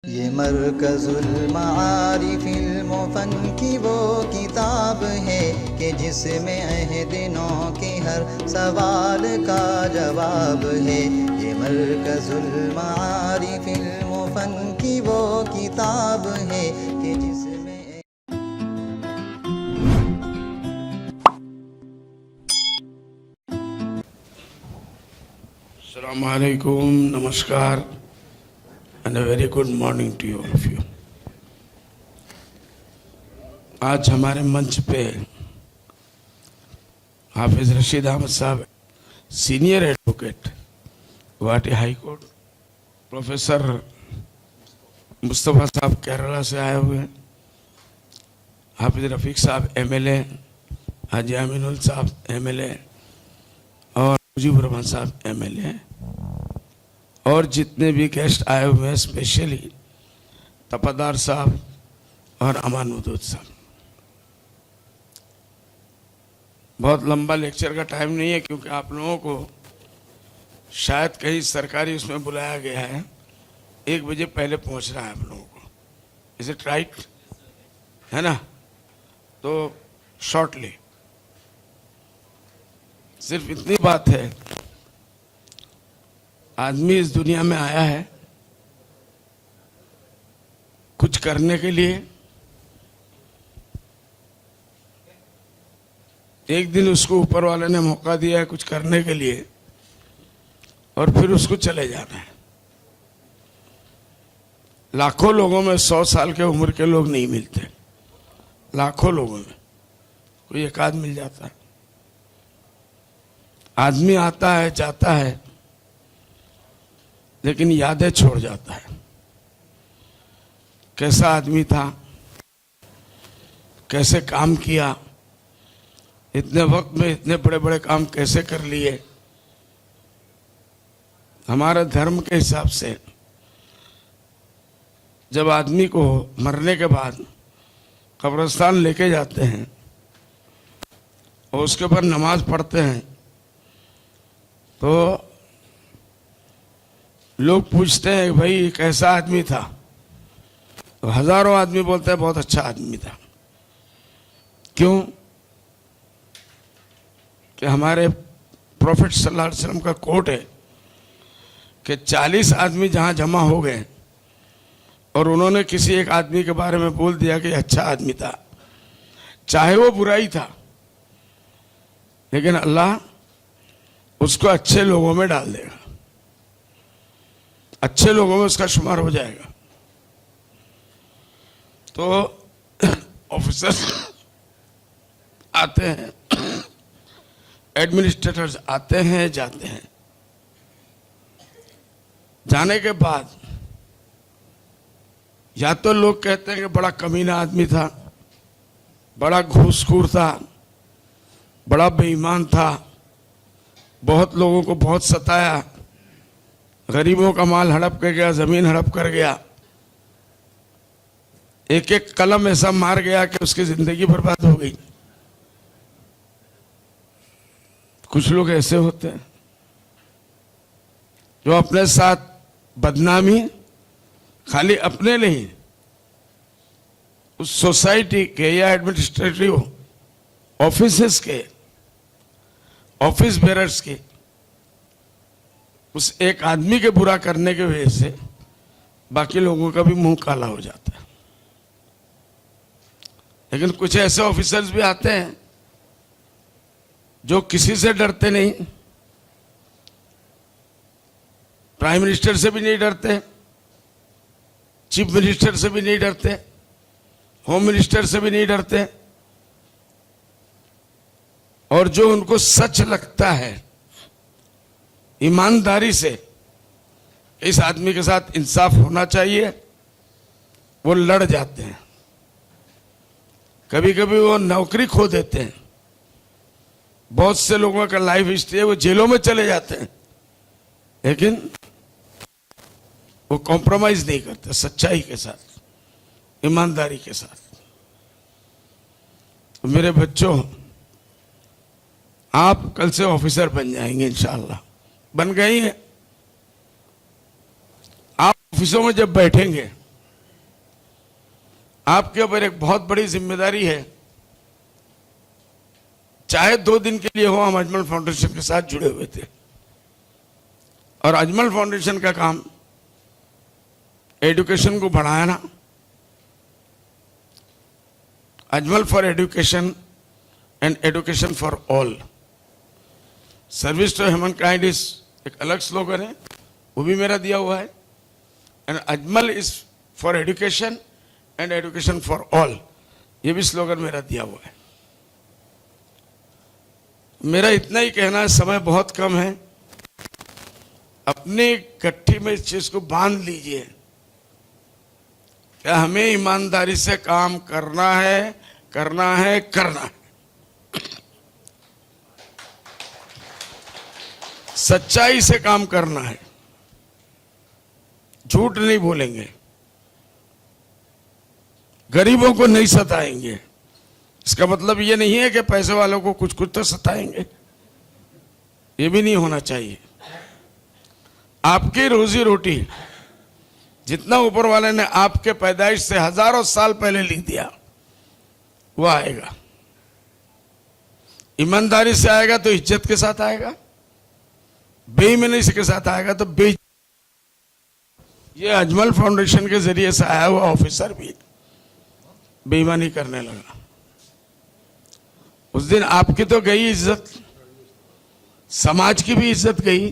ये मरकज़ुल मारिफ़िल मुफ़न की वो किताब है कि जिसमें अहदिनों के हर सवाल का जवाब है। ये मरकज़ुल मारिफ़िल मुफ़न की वो किताब है कि जिसमें अस्सलामु अलैकुम, नमस्कार and a very good morning to you all of you. आज हमारे मंच पे हाफिज रशीद अहमद साहब, senior advocate Guwahati high court, professor Mustafa साहब केरला से आए हुए हैं, हाफिज रफ़ीक साहब एमएलए, हाजी अमीनुल साहब एमएलए और मुजीबुर रहमान साहब एमएलए और जितने भी गेस्ट आए हुए हैं, स्पेशली तपदार साहब और अमान वदूद साहब। बहुत लंबा लेक्चर का टाइम नहीं है क्योंकि आप लोगों को शायद कहीं सरकारी उसमें बुलाया गया है, 1 बजे पहले पहुंचना है आप लोगों को। Is it right? है ना? तो शॉर्टली सिर्फ इतनी बात है, आदमी इस दुनिया में आया है कुछ करने के लिए। एक दिन उसको ऊपर वाले ने मौका दिया है कुछ करने के लिए और फिर उसको चले जाना है। लाखों लोगों में 100 साल के उम्र के लोग नहीं मिलते, लाखों लोगों में कोई एक आध मिल जाता है। आदमी आता है जाता है लेकिन यादें छोड़ जाता है। कैसा आदमी था, कैसे काम किया, इतने वक्त में इतने बड़े बड़े काम कैसे कर लिए। हमारे धर्म के हिसाब से जब आदमी को मरने के बाद कब्रिस्तान लेके जाते हैं और उसके ऊपर नमाज पढ़ते हैं तो लोग पूछते हैं भाई कैसा आदमी था, तो हजारों आदमी बोलते हैं बहुत अच्छा आदमी था। क्यों? कि हमारे प्रॉफिट सल्लल्लाहु अलैहि वसल्लम का कोट है कि 40 आदमी जहां जमा हो गए और उन्होंने किसी एक आदमी के बारे में बोल दिया कि अच्छा आदमी था, चाहे वो बुराई था, लेकिन अल्लाह उसको अच्छे लोगों में डाल देगा, अच्छे लोगों में उसका शुमार हो जाएगा। तो ऑफिसर्स आते हैं, एडमिनिस्ट्रेटर्स आते हैं जाते हैं। जाने के बाद या तो लोग कहते हैं कि बड़ा कमीना आदमी था, बड़ा घूसखोर था, बड़ा बेईमान था, बहुत लोगों को बहुत सताया, गरीबों का माल हड़प कर गया, जमीन हड़प कर गया, एक एक कलम ऐसा मार गया कि उसकी जिंदगी बर्बाद हो गई। कुछ लोग ऐसे होते हैं जो अपने साथ बदनामी खाली अपने नहीं, उस सोसाइटी के या एडमिनिस्ट्रेटिव ऑफिसेस के, ऑफिस बेरर्स के, उस एक आदमी के बुरा करने की वजह से बाकी लोगों का भी मुंह काला हो जाता है। लेकिन कुछ ऐसे ऑफिसर्स भी आते हैं जो किसी से डरते नहीं, प्राइम मिनिस्टर से भी नहीं डरते, चीफ मिनिस्टर से भी नहीं डरते, होम मिनिस्टर से भी नहीं डरते, और जो उनको सच लगता है, ईमानदारी से इस आदमी के साथ इंसाफ होना चाहिए, वो लड़ जाते हैं। कभी कभी वो नौकरी खो देते हैं। बहुत से लोगों का लाइफ हिस्ट्री है, वो जेलों में चले जाते हैं लेकिन वो कॉम्प्रोमाइज नहीं करते, सच्चाई के साथ, ईमानदारी के साथ। तो मेरे बच्चों, आप कल से ऑफिसर बन जाएंगे इंशाअल्लाह, बन गई हैं। आप ऑफिसों में जब बैठेंगे आपके ऊपर एक बहुत बड़ी जिम्मेदारी है। चाहे 2 दिन के लिए हो, हम अजमल फाउंडेशन के साथ जुड़े हुए थे और अजमल फाउंडेशन का काम एजुकेशन को बढ़ाना, Ajmal for education and education for all, service to humankind is एक अलग स्लोगन है, वो भी मेरा दिया हुआ है। And Ajmal is for education and education for all, ये भी स्लोगन मेरा दिया हुआ है। मेरा इतना ही कहना है, समय बहुत कम है, अपनी गट्ठी में इस चीज को बांध लीजिए कि हमें ईमानदारी से काम करना है, करना है, करना है। सच्चाई से काम करना है, झूठ नहीं बोलेंगे, गरीबों को नहीं सताएंगे। इसका मतलब ये नहीं है कि पैसे वालों को कुछ कुछ तो सताएंगे, ये भी नहीं होना चाहिए। आपकी रोजी रोटी जितना ऊपर वाले ने आपके पैदाइश से हजारों साल पहले लिख दिया, वो आएगा। ईमानदारी से आएगा तो इज्जत के साथ आएगा, बेईमानी के साथ आएगा तो ये अजमल फाउंडेशन के जरिए से आया हुआ ऑफिसर भी बेईमानी करने लगा। उस दिन आपकी तो गई इज्जत, समाज की भी इज्जत गई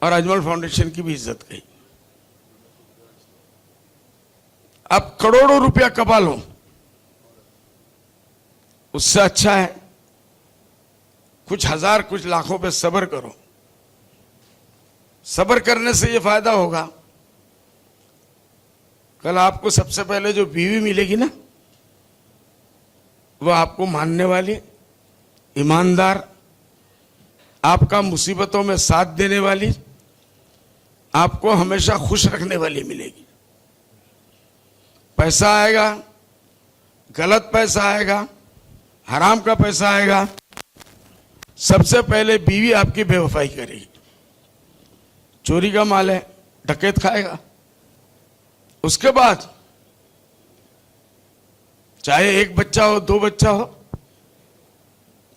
और अजमल फाउंडेशन की भी इज्जत गई। अब करोड़ों रुपया कमा लो, उससे अच्छा है कुछ हजार कुछ लाखों पे सब्र करो। सब्र करने से ये फायदा होगा, कल आपको सबसे पहले जो बीवी मिलेगी ना, वो आपको मानने वाली, ईमानदार, आपका मुसीबतों में साथ देने वाली, आपको हमेशा खुश रखने वाली मिलेगी। पैसा आएगा, गलत पैसा आएगा, हराम का पैसा आएगा, सबसे पहले बीवी आपकी बेवफाई करेगी। चोरी का माल है, डकैत खाएगा। उसके बाद चाहे 1 बच्चा हो, 2 बच्चा हो,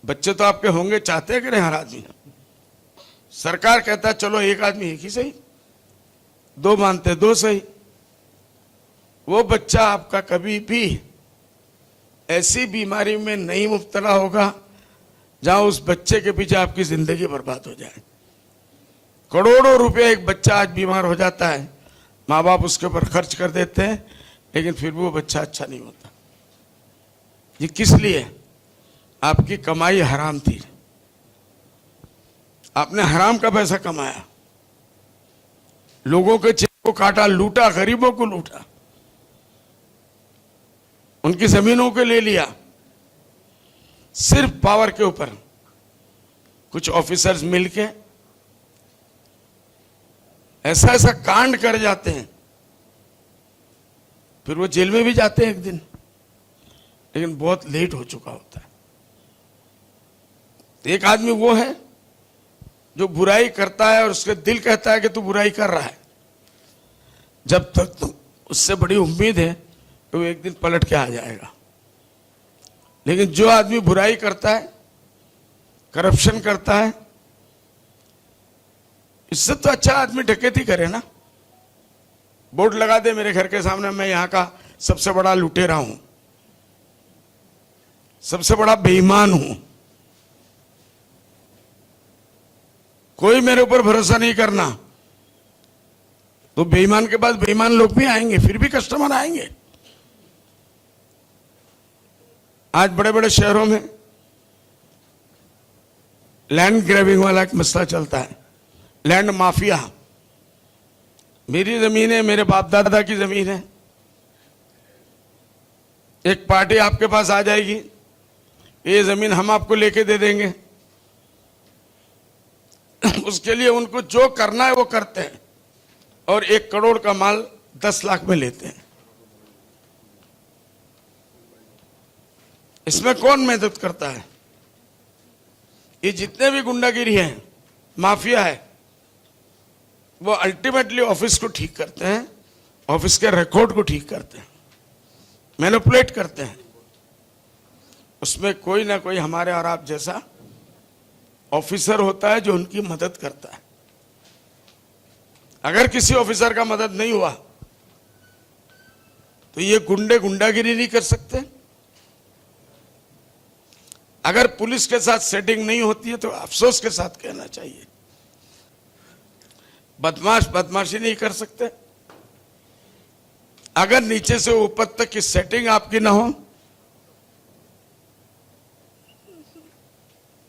बच्चे तो आपके होंगे, चाहते हैं कि नहीं हर आदमी। सरकार कहता है चलो 1 आदमी 1 ही सही, 2 मानते 2 सही। वो बच्चा आपका कभी भी ऐसी बीमारी में नहीं मुब्तला होगा जहां उस बच्चे के पीछे आपकी जिंदगी बर्बाद हो जाए। करोड़ों रुपए एक बच्चा आज बीमार हो जाता है, माँ बाप उसके ऊपर खर्च कर देते हैं, लेकिन फिर भी वो बच्चा अच्छा नहीं होता। ये किस लिए? आपकी कमाई हराम थी, आपने हराम का पैसा कमाया, लोगों के चेक को काटा, लूटा, गरीबों को लूटा, उनकी जमीनों को ले लिया, सिर्फ पावर के ऊपर। कुछ ऑफिसर्स मिलके ऐसा ऐसा कांड कर जाते हैं, फिर वो जेल में भी जाते हैं एक दिन, लेकिन बहुत लेट हो चुका होता है। एक आदमी वो है जो बुराई करता है और उसका दिल कहता है कि तू बुराई कर रहा है, जब तक तो उससे बड़ी उम्मीद है तो वो एक दिन पलट के आ जाएगा। लेकिन जो आदमी बुराई करता है, करप्शन करता है, इससे तो अच्छा आदमी डकैती करे ना। बोर्ड लगा दे मेरे घर के सामने, मैं यहां का सबसे बड़ा लुटेरा हूं, सबसे बड़ा बेईमान हूं, कोई मेरे ऊपर भरोसा नहीं करना, तो बेईमान के बाद बेईमान लोग भी आएंगे, फिर भी कस्टमर आएंगे। आज बड़े बड़े शहरों में लैंड ग्रैबिंग वाला एक मसला चलता है, लैंड माफिया। मेरी जमीन है, मेरे बाप दादा की जमीन है, एक पार्टी आपके पास आ जाएगी, ये जमीन हम आपको लेके दे देंगे। उसके लिए उनको जो करना है वो करते हैं और 1 करोड़ का माल 10 लाख में लेते हैं। इसमें कौन मदद करता है? ये जितने भी गुंडागिरी है, माफिया है, वो अल्टीमेटली ऑफिस को ठीक करते हैं, ऑफिस के रिकॉर्ड को ठीक करते हैं। मैनिपुलेट करते हैं। उसमें कोई ना कोई हमारे और आप जैसा ऑफिसर होता है जो उनकी मदद करता है। अगर किसी ऑफिसर का मदद नहीं हुआ तो ये गुंडे गुंडागिरी नहीं कर सकते। अगर पुलिस के साथ सेटिंग नहीं होती है तो अफसोस के साथ कहना चाहिए बदमाश बदमाशी नहीं कर सकते। अगर नीचे से ऊपर तक की सेटिंग आपकी ना हो,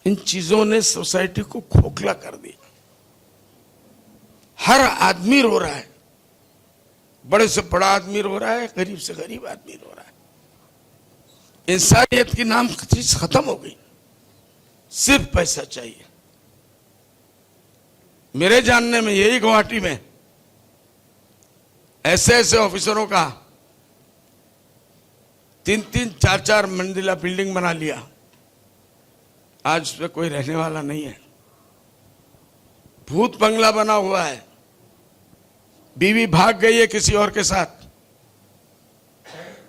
इन चीजों ने सोसाइटी को खोखला कर दिया। हर आदमी रो रहा है, बड़े से बड़ा आदमी रो रहा है, गरीब से गरीब आदमी रो रहा है। इंसानियत की नाम चीज खत्म हो गई, सिर्फ पैसा चाहिए। मेरे जानने में यही गुवाहाटी में ऐसे ऐसे ऑफिसरों का 3-3, 4-4 मंजिला बिल्डिंग बना लिया, आज उस पर कोई रहने वाला नहीं है। भूत बंगला बना हुआ है, बीवी भाग गई है किसी और के साथ,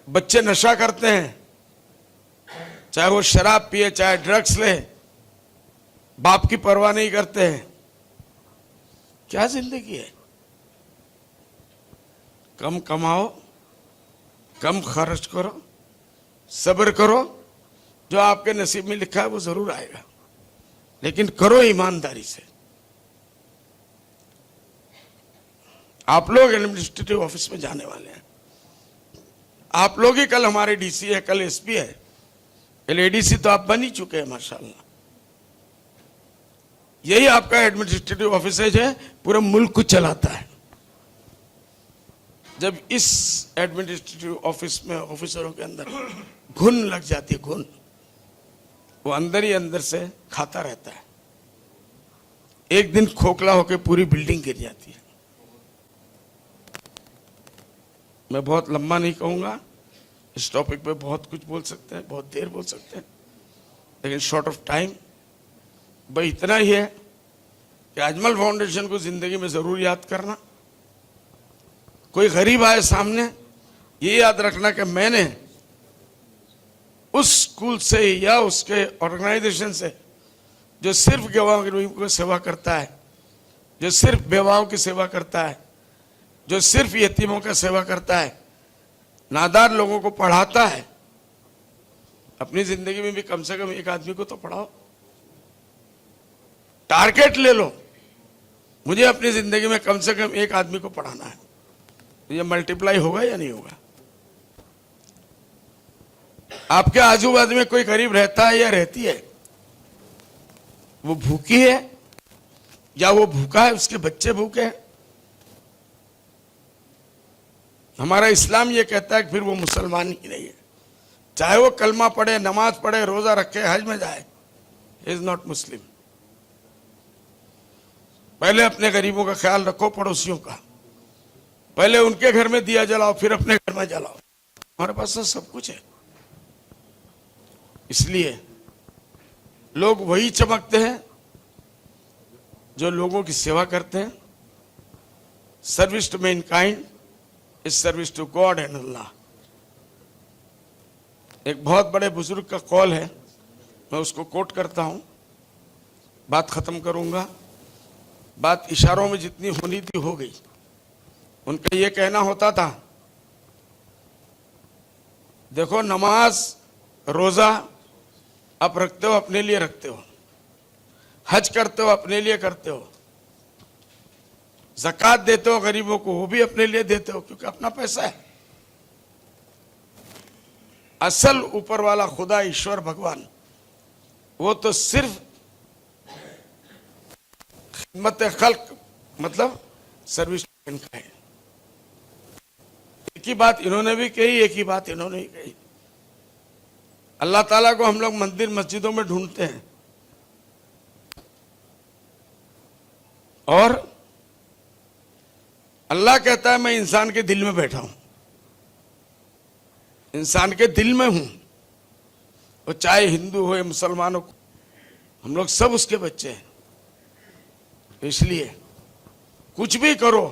बच्चे नशा करते हैं, चाहे वो शराब पिए चाहे ड्रग्स ले, बाप की परवाह नहीं करते हैं। क्या जिंदगी है? कम कमाओ, कम खर्च करो, सब्र करो, जो आपके नसीब में लिखा है वो जरूर आएगा, लेकिन करो ईमानदारी से। आप लोग एडमिनिस्ट्रेटिव ऑफिस में जाने वाले हैं, आप लोग ही कल हमारे डीसी है, कल एसपी है, कल एडीसी तो आप बन ही चुके हैं माशाल्लाह। यही आपका एडमिनिस्ट्रेटिव ऑफिस है जो पूरे मुल्क को चलाता है। जब इस एडमिनिस्ट्रेटिव ऑफिस में ऑफिसरों के अंदर घुन लग जाती है, घुन, वो अंदर ही अंदर से खाता रहता है, एक दिन खोखला होकर पूरी बिल्डिंग गिर जाती है। मैं बहुत लंबा नहीं कहूंगा, इस टॉपिक पे बहुत कुछ बोल सकते हैं, बहुत देर बोल सकते हैं, लेकिन शॉर्ट ऑफ टाइम भाई इतना ही है कि अजमल फाउंडेशन को जिंदगी में जरूर याद करना। कोई गरीब आए सामने, ये याद रखना कि मैंने उस स्कूल से या उसके ऑर्गेनाइजेशन से जो सिर्फ गरीबों की सेवा करता है, जो सिर्फ बेवाओं की सेवा करता है, जो सिर्फ यतीमों का सेवा करता है, नादार लोगों को पढ़ाता है, अपनी जिंदगी में भी कम से कम एक आदमी को तो पढ़ाओ। टारगेट ले लो, मुझे अपनी जिंदगी में कम से कम एक आदमी को पढ़ाना है। ये मल्टीप्लाई होगा या नहीं होगा? आपके आजू बाजू में कोई गरीब रहता है या रहती है, वो भूखी है या वो भूखा है, उसके बच्चे भूखे हैं, हमारा इस्लाम ये कहता है कि फिर वो मुसलमान ही नहीं है। चाहे वो कलमा पढ़े, नमाज पढ़े, रोजा रखे, हज में जाए, इज नॉट मुस्लिम। पहले अपने गरीबों का ख्याल रखो, पड़ोसियों का, पहले उनके घर में दिया जलाओ, फिर अपने घर में जलाओ। हमारे पास तो सब कुछ है, इसलिए लोग वही चमकते हैं जो लोगों की सेवा करते हैं। Service to mankind is service to God and Allah. एक बहुत बड़े बुजुर्ग का कॉल है, मैं उसको कोट करता हूं, बात खत्म करूंगा। बात इशारों में जितनी होनी थी हो गई। उनका ये कहना होता था, देखो नमाज रोजा आप रखते हो, अपने लिए रखते हो, हज करते हो अपने लिए करते हो, ज़कात देते हो गरीबों को, वो भी अपने लिए देते हो क्योंकि अपना पैसा है। असल ऊपर वाला खुदा ईश्वर भगवान, वो तो सिर्फ खिदमत खल्क मतलब सर्विस का है। एक ही बात इन्होंने भी कही, एक ही बात इन्होंने भी कही। अल्लाह ताला को हम लोग मंदिर मस्जिदों में ढूंढते हैं और अल्लाह कहता है मैं इंसान के दिल में बैठा हूं, इंसान के दिल में हूं। वो चाहे हिंदू हो या मुसलमान हो, हम लोग सब उसके बच्चे हैं। इसलिए कुछ भी करो,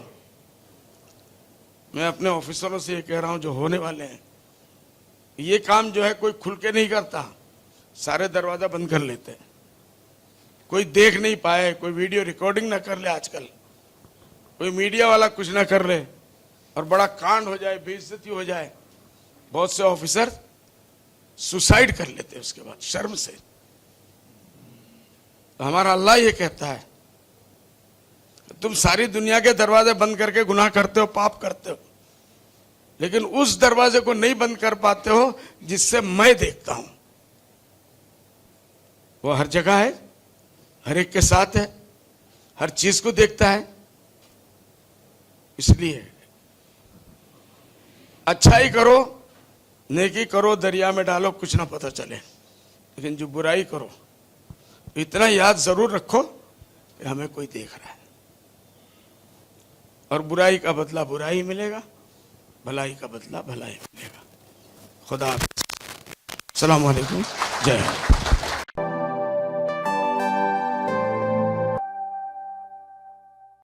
मैं अपने ऑफिसरों से ये कह रहा हूं जो होने वाले हैं, ये काम जो है कोई खुल के नहीं करता, सारे दरवाजा बंद कर लेते हैं, कोई देख नहीं पाए, कोई वीडियो रिकॉर्डिंग ना कर ले, आजकल कोई मीडिया वाला कुछ ना कर ले और बड़ा कांड हो जाए, बेइज्जती हो जाए। बहुत से ऑफिसर सुसाइड कर लेते हैं उसके बाद शर्म से। तो हमारा अल्लाह ये कहता है तुम सारी दुनिया के दरवाजे बंद करके गुनाह करते हो, पाप करते हो, लेकिन उस दरवाजे को नहीं बंद कर पाते हो जिससे मैं देखता हूं। वो हर जगह है, हर एक के साथ है, हर चीज को देखता है। इसलिए अच्छाई करो, नेकी करो, दरिया में डालो, कुछ ना पता चले, लेकिन जो बुराई करो इतना याद जरूर रखो कि हमें कोई देख रहा है, और बुराई का बदला बुराई मिलेगा, भलाई का बदला भलाई मिलेगा। खुदा हाफिज़। अस्सलाम वालेकुम। जय हिंद।